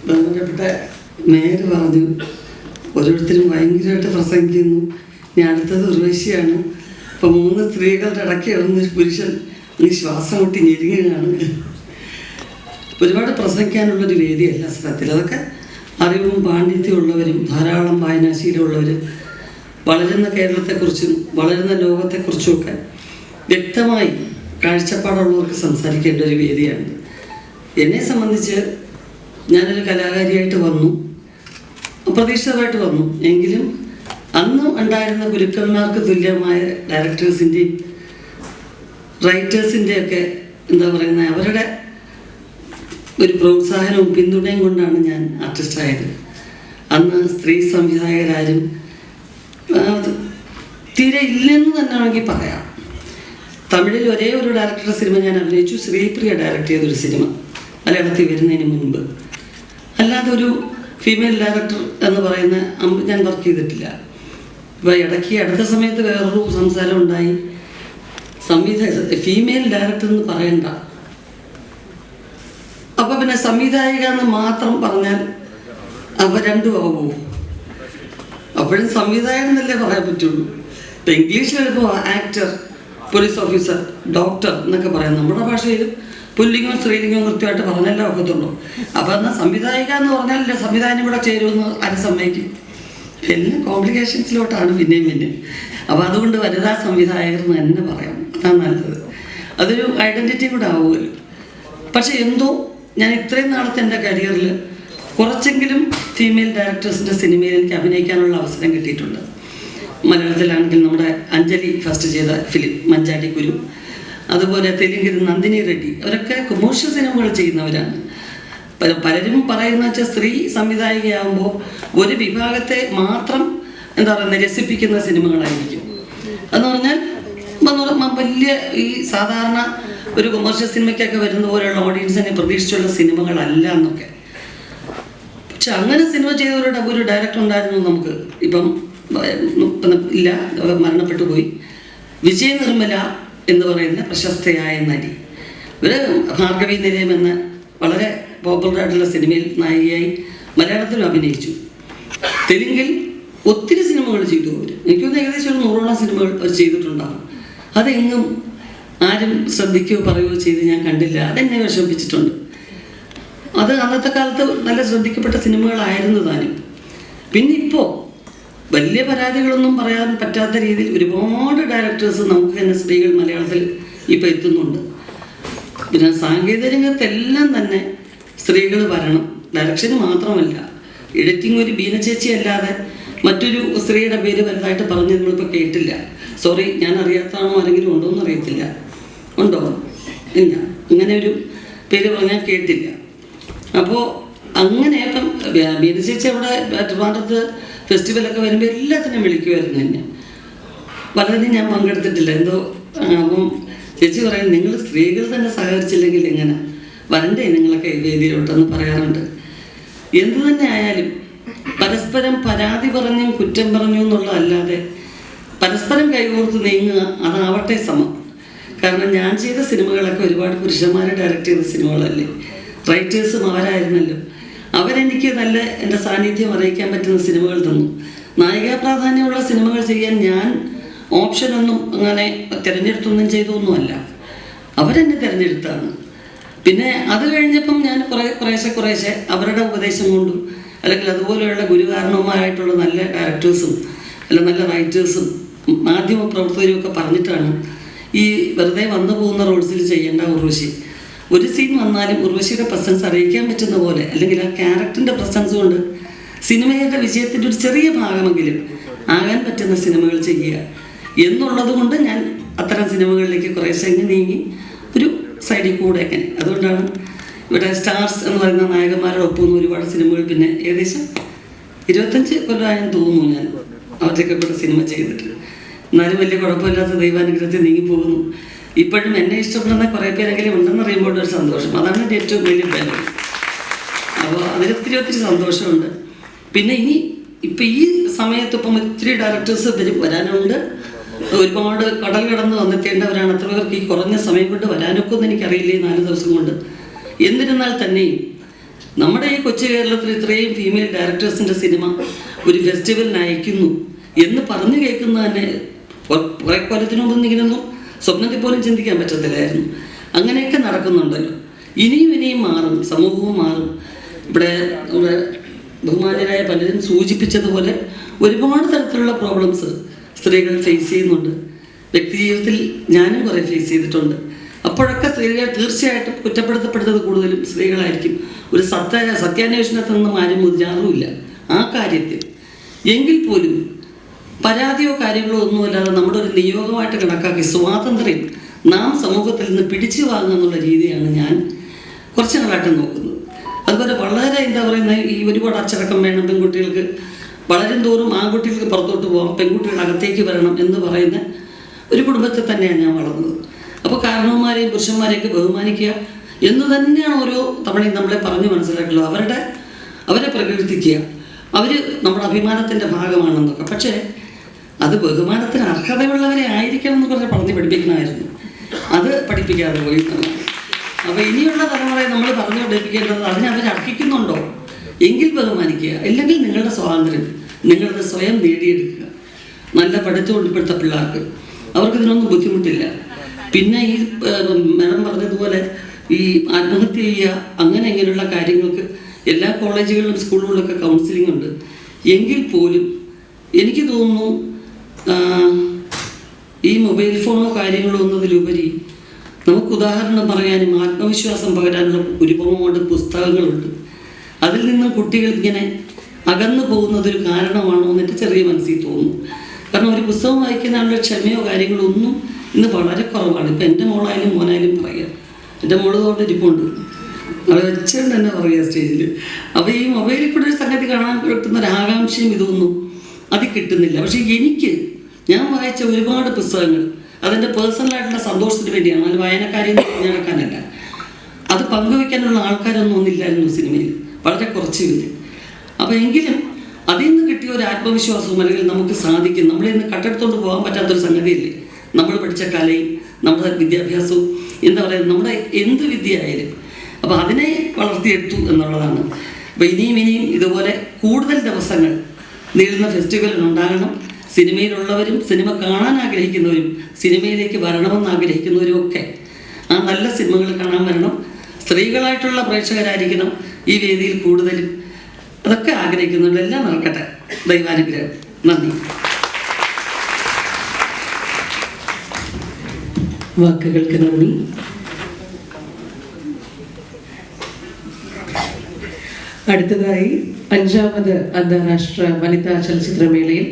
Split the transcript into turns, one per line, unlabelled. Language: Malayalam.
ബഹുമാനപ്പെട്ട മേയർ പറഞ്ഞു ഓരോരുത്തരും ഭയങ്കരമായിട്ട് പ്രസംഗിക്കുന്നു. ഇനി അടുത്തത് ഉർവശിയാണ്. അപ്പോൾ 3 സ്ത്രീകളുടെ ഇടയ്ക്ക് ഇടുന്നൊരു പുരുഷൻ ഈ ശ്വാസം മുട്ടി ഞെരുങ്ങുകയാണ്. ഒരുപാട് പ്രസംഗിക്കാനുള്ളൊരു വേദിയല്ല സത്യത്തിൽ. അതൊക്കെ അറിവും പാണ്ഡിത്യമുള്ളവരും ധാരാളം വായനാശീലമുള്ളവരും വളരുന്ന കേരളത്തെക്കുറിച്ചും വളരുന്ന ലോകത്തെക്കുറിച്ചുമൊക്കെ വ്യക്തമായി കാഴ്ചപ്പാടുള്ളവർക്ക് സംസാരിക്കേണ്ട ഒരു വേദിയാണ്. എന്നെ സംബന്ധിച്ച് ഞാനൊരു കലാകാരിയായിട്ട് വന്നു, അപ്രതീക്ഷിതമായിട്ട് വന്നു. എങ്കിലും അന്ന് ഉണ്ടായിരുന്ന ഗുരുക്കന്മാർക്ക് തുല്യമായ ഡയറക്ടേഴ്സിൻ്റെയും റൈറ്റേഴ്സിൻ്റെയൊക്കെ എന്താ പറയുന്നത്, അവരുടെ ഒരു പ്രോത്സാഹനവും പിന്തുണയും കൊണ്ടാണ് ഞാൻ ആർട്ടിസ്റ്റായത്. അന്ന് സ്ത്രീ സംവിധായകരാരും തീരെ ഇല്ലെന്ന് തന്നെ വേണമെങ്കിൽ പറയാം. തമിഴിൽ ഒരേ ഒരു ഡയറക്ടറുടെ സിനിമ ഞാൻ അഭിനയിച്ചു. ശ്രീപ്രിയ ഡയറക്റ്റ് ചെയ്തൊരു സിനിമ മലയാളത്തിൽ വരുന്നതിന് മുൻപ്. അല്ലാതെ ഒരു ഫീമെയിൽ ഡയറക്ടർ എന്ന് പറയുന്ന ഞാൻ വർക്ക് ചെയ്തിട്ടില്ല. ഇപ്പോൾ ഇടയ്ക്ക് അടുത്ത സമയത്ത് വേറൊരു സംസാരം ഉണ്ടായി. ഫീമെയിൽ ഡയറക്ടർ എന്ന് പറയണ്ട, അപ്പോൾ പിന്നെ സംവിധായിക എന്ന് മാത്രം പറഞ്ഞാൽ അപ്പോൾ രണ്ടും ആവുമോ? അപ്പോഴും സംവിധായകൻ എന്നല്ലേ പറയാൻ പറ്റുള്ളൂ. ഇപ്പം ഇംഗ്ലീഷിൽ എഴുതുമ്പോൾ ആക്ടർ, പോലീസ് ഓഫീസർ, ഡോക്ടർ എന്നൊക്കെ പറയാം. നമ്മുടെ ഭാഷയിൽ പുല്ലിംഗവും സ്ത്രീലിംഗവും കൃത്യമായിട്ട് പറഞ്ഞല്ലേ ഒക്കത്തുള്ളൂ. അപ്പോൾ എന്നാൽ സംവിധായിക എന്ന് പറഞ്ഞാലല്ലേ സംവിധാനം കൂടെ ചേരുമെന്ന് ആരും സമ്മതിക്കും. എല്ലാം കോംപ്ലിക്കേഷൻസിലോട്ടാണ് പിന്നെയും. അപ്പോൾ അതുകൊണ്ട് വനിതാ സംവിധായകർ എന്ന് തന്നെ പറയാം, അതാണ് നല്ലത്. അതൊരു ഐഡൻറ്റിറ്റി കൂടെ ആവുമല്ലോ. പക്ഷെ എന്തോ ഞാൻ ഇത്രയും നാളത്തെ എൻ്റെ കരിയറിൽ കുറച്ചെങ്കിലും ഫീമെയിൽ ഡയറക്ടേഴ്സിൻ്റെ സിനിമയിൽ എനിക്ക് അഭിനയിക്കാനുള്ള അവസരം കിട്ടിയിട്ടുണ്ട്. മലയാളത്തിലാണെങ്കിൽ നമ്മുടെ അഞ്ജലി ഫസ്റ്റ് ചെയ്ത ഫിലിം മഞ്ചാടി കുരു, അതുപോലെ തെലുങ്കിൽ നന്ദിനി റെഡ്ഡി, അവരൊക്കെ കൊമേഴ്ഷ്യൽ സിനിമകൾ ചെയ്യുന്നവരാണ്. പലരും പറയുന്ന വെച്ചാൽ സ്ത്രീ സംവിധായികയാകുമ്പോൾ ഒരു വിഭാഗത്തെ മാത്രം എന്താ പറയുക രസിപ്പിക്കുന്ന സിനിമകളായിരിക്കും. എന്ന് പറഞ്ഞാൽ വലിയ ഈ സാധാരണ ഒരു കൊമേഴ്ഷ്യൽ സിനിമയ്ക്കൊക്കെ വരുന്ന പോലെയുള്ള ഓഡിയൻസിനെ പ്രതീക്ഷിച്ചുള്ള സിനിമകളല്ല എന്നൊക്കെ. പക്ഷെ അങ്ങനെ സിനിമ ചെയ്തവരുടെ ഒരു ഡയറക്ടർ ഉണ്ടായിരുന്നു നമുക്ക്. ഇപ്പം ഇല്ല, മരണപ്പെട്ടു പോയി. വിജയ നിർമ്മല എന്ന് പറയുന്ന പ്രശസ്തയായ നടി. ഇവര് ഭാർഗവി നിലയം എന്ന വളരെ പോപ്പുലറായിട്ടുള്ള സിനിമയിൽ നായികയായി മലയാളത്തിലും അഭിനയിച്ചു. തെലുങ്കിൽ ഒത്തിരി സിനിമകൾ ചെയ്തു അവർ. എനിക്കൊന്ന് ഏകദേശം ഒരു 100ഓളം സിനിമകൾ അവർ ചെയ്തിട്ടുണ്ടാകും. അതെങ്ങും ആരും ശ്രദ്ധിക്കുകയോ പറയുകയോ ചെയ്ത് ഞാൻ കണ്ടില്ല. അതെന്നെ വിഷമിപ്പിച്ചിട്ടുണ്ട്. അത് അന്നത്തെ കാലത്ത് നല്ല ശ്രദ്ധിക്കപ്പെട്ട സിനിമകളായിരുന്നു താനും. പിന്നെ ഇപ്പോൾ വലിയ പരാതികളൊന്നും പറയാൻ പറ്റാത്ത രീതിയിൽ ഒരുപാട് ഡയറക്ടേഴ്സ് നമുക്ക് തന്നെ സ്ത്രീകൾ മലയാളത്തിൽ ഇപ്പോൾ എത്തുന്നുണ്ട്. പിന്നെ സാങ്കേതിക രംഗത്തെല്ലാം തന്നെ സ്ത്രീകൾ വരണം. ഡയറക്ഷന് മാത്രമല്ല, എഡിറ്റിംഗ് ഒരു ബീന ചേച്ചി അല്ലാതെ മറ്റൊരു സ്ത്രീയുടെ പേര് വലുതായിട്ട് പറഞ്ഞ് നമ്മളിപ്പോൾ കേട്ടില്ല. സോറി, ഞാൻ അറിയാത്തതാണോ ആരെങ്കിലും ഉണ്ടോ എന്ന് അറിയത്തില്ല. ഉണ്ടോ? ഇല്ല, ഇങ്ങനെ ഒരു പേര് പറഞ്ഞാൽ കേട്ടില്ല. അപ്പോൾ അങ്ങനെ ഇപ്പം ബീന ചേച്ചി അവിടെ ട്രിവാൻഡ്രത്ത് ഫെസ്റ്റിവലൊക്കെ വരുമ്പോൾ എല്ലാത്തിനും വിളിക്കുമായിരുന്നു എന്നെ. പലതിനും ഞാൻ പങ്കെടുത്തിട്ടില്ല. എന്തോ അപ്പം ചേച്ചി പറയും, നിങ്ങൾ സ്ത്രീകൾ തന്നെ സഹകരിച്ചില്ലെങ്കിൽ എങ്ങനെ വരണ്ടേ നിങ്ങളൊക്കെ വേദിയിലോട്ടെന്ന് പറയാറുണ്ട്. എന്തു തന്നെ ആയാലും പരസ്പരം പരാതി പറഞ്ഞും കുറ്റം പറഞ്ഞു എന്നുള്ളതല്ലാതെ പരസ്പരം കൈകോർത്ത് നീങ്ങുക, അതാവട്ടെ സമം. കാരണം ഞാൻ ചെയ്ത സിനിമകളൊക്കെ ഒരുപാട് പുരുഷന്മാർ ഡയറക്റ്റ് ചെയ്ത സിനിമകളല്ലേ. റൈറ്റേഴ്സും അവരായിരുന്നല്ലോ. അവരെനിക്ക് നല്ല എൻ്റെ സാന്നിധ്യം അറിയിക്കാൻ പറ്റുന്ന സിനിമകൾ തന്നു. നായികാ പ്രാധാന്യമുള്ള സിനിമകൾ ചെയ്യാൻ ഞാൻ ഓപ്ഷനൊന്നും അങ്ങനെ തിരഞ്ഞെടുത്തൊന്നും ചെയ്തൊന്നുമല്ല, അവരെന്നെ തിരഞ്ഞെടുത്താണ്. പിന്നെ അത് കഴിഞ്ഞപ്പം ഞാൻ കുറേശ്ശെ അവരുടെ ഉപദേശം കൊണ്ടും അല്ലെങ്കിൽ അതുപോലെയുള്ള ഗുരുകാരണവുമായിട്ടുള്ള നല്ല ഡയറക്ടേഴ്സും അല്ല നല്ല റൈറ്റേഴ്സും മാധ്യമ പ്രവർത്തകരും ഒക്കെ പറഞ്ഞിട്ടാണ് ഈ വെറുതെ വന്നു പോകുന്ന റോൾസിൽ ചെയ്യേണ്ട ഉർവശി. ഒരു സീൻ വന്നാലും ഉർവശിയുടെ പ്രസൻസ് അറിയിക്കാൻ പറ്റുന്ന പോലെ, അല്ലെങ്കിൽ ആ ക്യാരക്ടറിൻ്റെ പ്രസൻസ് കൊണ്ട് സിനിമയുടെ വിജയത്തിൻ്റെ ഒരു ചെറിയ ഭാഗമെങ്കിലും ആകാൻ പറ്റുന്ന സിനിമകൾ ചെയ്യുക എന്നുള്ളത് കൊണ്ട് ഞാൻ അത്തരം സിനിമകളിലേക്ക് കുറേശ്ശെ നീങ്ങി ഒരു സൈഡിൽ കൂടെ അങ്ങനെ. അതുകൊണ്ടാണ് ഇവിടെ സ്റ്റാർസ് എന്ന് പറയുന്ന നായകന്മാരോടൊപ്പം ഒരുപാട് സിനിമകൾ, പിന്നെ ഏകദേശം 25 കൊല്ലമായെന്ന് തോന്നുന്നു ഞാൻ അവരുടെയൊക്കെ കൂടെ സിനിമ ചെയ്തിട്ട്. എന്നാലും വലിയ കുഴപ്പമില്ലാത്ത ദൈവാനുഗ്രഹത്തിൽ നീങ്ങിപ്പോകുന്നു. ഇപ്പോഴും എന്നെ ഇഷ്ടപ്പെടുന്ന കുറേ പേരെങ്കിലും ഉണ്ടെന്ന് അറിയുമ്പോൾ ഒരു സന്തോഷം, അതാണ് എൻ്റെ ഏറ്റവും വലിയ ബലം. അപ്പോൾ അതിലൊത്തിരി സന്തോഷമുണ്ട്. പിന്നെ ഇപ്പം ഈ സമയത്ത് ഇപ്പം ഒത്തിരി ഡയറക്ടേഴ്സ് വരാനുണ്ട്. ഒരുപാട് കടൽ കടന്ന് വന്നെത്തേണ്ടവരാണ്. അത്ര പേർക്ക് ഈ കുറഞ്ഞ സമയം കൊണ്ട് വരാനൊക്കെ ഒന്നും എനിക്കറിയില്ലേ 4 ദിവസം കൊണ്ട്. എന്നിരുന്നാൽ തന്നെയും നമ്മുടെ ഈ കൊച്ചു കേരളത്തിൽ ഇത്രയും ഫീമെയിൽ ഡയറക്ടേഴ്സിൻ്റെ സിനിമ ഒരു ഫെസ്റ്റിവലിന് അയക്കുന്നു എന്ന് പറഞ്ഞു കേൾക്കുന്ന തന്നെ കുറേ കൊല്ലത്തിന് മുമ്പ് ഇങ്ങനെയൊന്നും സ്വപ്നത്തിൽ പോലും ചിന്തിക്കാൻ പറ്റത്തില്ലായിരുന്നു. അങ്ങനെയൊക്കെ നടക്കുന്നുണ്ടല്ലോ. ഇനിയും മാറും, സമൂഹവും മാറും. ഇവിടെ ബഹുമാന്യരായ പലരും സൂചിപ്പിച്ചതുപോലെ ഒരുപാട് തരത്തിലുള്ള പ്രോബ്ലംസ് സ്ത്രീകൾ ഫേസ് ചെയ്യുന്നുണ്ട്. വ്യക്തിജീവിതത്തിൽ ഞാനും കുറേ ഫേസ് ചെയ്തിട്ടുണ്ട്. അപ്പോഴൊക്കെ സ്ത്രീകൾ തീർച്ചയായിട്ടും കുറ്റപ്പെടുത്തപ്പെടുന്നത് കൂടുതലും സ്ത്രീകളായിരിക്കും. ഒരു സത്യാന്വേഷണത്തിൽ നിന്നും ആരും മുതിരാറുമില്ല ആ കാര്യത്തിൽ. എങ്കിൽ പോലും പരാതിയോ കാര്യങ്ങളോ ഒന്നുമല്ലാതെ നമ്മുടെ ഒരു നിയോഗമായിട്ട് കണക്കാക്കി സ്വാതന്ത്ര്യം നാം സമൂഹത്തിൽ നിന്ന് പിടിച്ചു വാങ്ങുക എന്നുള്ള രീതിയാണ് ഞാൻ കുറച്ച് നാളായിട്ട് നോക്കുന്നത്. അതുപോലെ വളരെ എന്താ പറയുന്നത്, ഈ ഒരുപാട് അച്ചടക്കം വേണം പെൺകുട്ടികൾക്ക്, വളരും തോറും ആൺകുട്ടികൾക്ക് പുറത്തോട്ട് പോകാം, പെൺകുട്ടികൾ അകത്തേക്ക് വരണം എന്ന് പറയുന്ന ഒരു കുടുംബത്തിൽ തന്നെയാണ് ഞാൻ വളർന്നത്. അപ്പോൾ കാരണവന്മാരെയും പുരുഷന്മാരെയൊക്കെ ബഹുമാനിക്കുക എന്ന് തന്നെയാണ് ഓരോ തവണയും നമ്മളെ പറഞ്ഞ് മനസ്സിലാക്കുള്ളൂ. അവരെ പ്രകീർത്തിക്കുക, അവർ നമ്മുടെ അഭിമാനത്തിൻ്റെ ഭാഗമാണെന്നൊക്കെ. പക്ഷേ അത് ബഹുമാനത്തിന് അർഹതയുള്ളവരെ ആയിരിക്കണം എന്ന് പറഞ്ഞ് പറഞ്ഞ് പഠിപ്പിക്കണമായിരുന്നു. അത് പഠിപ്പിക്കാതെ പോയി. അപ്പോൾ ഇനിയുള്ള തലമുറയെ നമ്മൾ പറഞ്ഞു പഠിപ്പിക്കേണ്ടത് അതിനെ അവർ അർഹിക്കുന്നുണ്ടോ എങ്കിൽ ബഹുമാനിക്കുക, അല്ലെങ്കിൽ നിങ്ങളുടെ സ്വാതന്ത്ര്യം നിങ്ങളത് സ്വയം നേടിയെടുക്കുക. നല്ല പഠിത്തം ഇപ്പോഴത്തെ പിള്ളേർക്ക് അവർക്കിതിനൊന്നും ബുദ്ധിമുട്ടില്ല. പിന്നെ ഈ മാഡം പറഞ്ഞതുപോലെ ഈ ആത്മഹത്യ ചെയ്യുക ഇങ്ങനെയുള്ള കാര്യങ്ങൾക്ക് എല്ലാ കോളേജുകളിലും സ്കൂളുകളിലൊക്കെ കൗൺസിലിംഗ് ഉണ്ട്. എങ്കിൽ പോലും എനിക്ക് തോന്നുന്നു ഈ മൊബൈൽ ഫോണോ കാര്യങ്ങളോ എന്നതിലുപരി നമുക്ക് ഉദാഹരണം പറയാനും ആത്മവിശ്വാസം പകരാനുള്ള ഒരുപാട് പുസ്തകങ്ങളുണ്ട്. അതിൽ നിന്നും കുട്ടികൾ ഇങ്ങനെ അകന്നു പോകുന്നതൊരു കാരണമാണോ എന്നിട്ട് ചെറിയ മനസ്സിൽ തോന്നുന്നു. കാരണം ഒരു പുസ്തകം വായിക്കുന്നതിനുള്ള ക്ഷമയോ കാര്യങ്ങളോ ഒന്നും ഇന്ന് വളരെ കുറവാണ്. ഇപ്പം എൻ്റെ മോളായാലും മോനായാലും പറയാം, എൻ്റെ മോള് കൊണ്ട് ഇരിപ്പുണ്ട്, അവളെ വെച്ചുകൊണ്ട് തന്നെ പറയുക സ്റ്റേജിൽ. അപ്പോൾ ഈ മൊബൈലിൽ കൂടെ ഒരു സംഗതി കാണാൻ കിട്ടുന്ന ഒരു ആകാംക്ഷയും ഇതൊന്നും അത് കിട്ടുന്നില്ല. പക്ഷേ ഞാൻ വായിച്ച ഒരുപാട് പുസ്തകങ്ങൾ അതെൻ്റെ പേഴ്സണലായിട്ടുള്ള സന്തോഷത്തിന് വേണ്ടിയാണ്, അത് വായനക്കാരെയും നടക്കാനല്ല. അത് പങ്കുവെക്കാനുള്ള ആൾക്കാരൊന്നും ഒന്നില്ലായിരുന്നു സിനിമയിൽ, വളരെ കുറച്ച് പേര്. അപ്പോൾ എങ്കിലും അതിൽ നിന്ന് കിട്ടിയ ഒരു ആത്മവിശ്വാസവും അല്ലെങ്കിൽ നമുക്ക് സാധിക്കും, നമ്മളിൽ നിന്ന് കട്ടെടുത്തോണ്ട് പോകാൻ പറ്റാത്തൊരു സംഗതിയല്ലേ നമ്മൾ പഠിച്ച കലയും നമ്മുടെ വിദ്യാഭ്യാസവും, എന്താ പറയുക, നമ്മുടെ എന്ത് വിദ്യയായാലും. അപ്പോൾ അതിനെ വളർത്തിയെടുത്തു എന്നുള്ളതാണ്. അപ്പോൾ ഇനിയും ഇതുപോലെ കൂടുതൽ ദിവസങ്ങൾ നീളുന്ന ഫെസ്റ്റിവലുണ്ടാകണം. സിനിമയിലുള്ളവരും സിനിമ കാണാൻ ആഗ്രഹിക്കുന്നവരും സിനിമയിലേക്ക് വരണമെന്ന് ആഗ്രഹിക്കുന്നവരും ഒക്കെ ആ നല്ല സിനിമകൾ കാണാൻ വരണം. സ്ത്രീകളായിട്ടുള്ള പ്രേക്ഷകരായിരിക്കണം ഈ വേദിയിൽ കൂടുതലും. അതൊക്കെ ആഗ്രഹിക്കുന്നുണ്ട്. എല്ലാം നടക്കട്ടെ. ദൈവാനുഗ്രഹം. നന്ദി.
വാക്കുകൾക്ക് നന്ദി. അടുത്തതായി 5ാമത് അന്താരാഷ്ട്ര വനിതാ ചലച്ചിത്രമേളയിൽ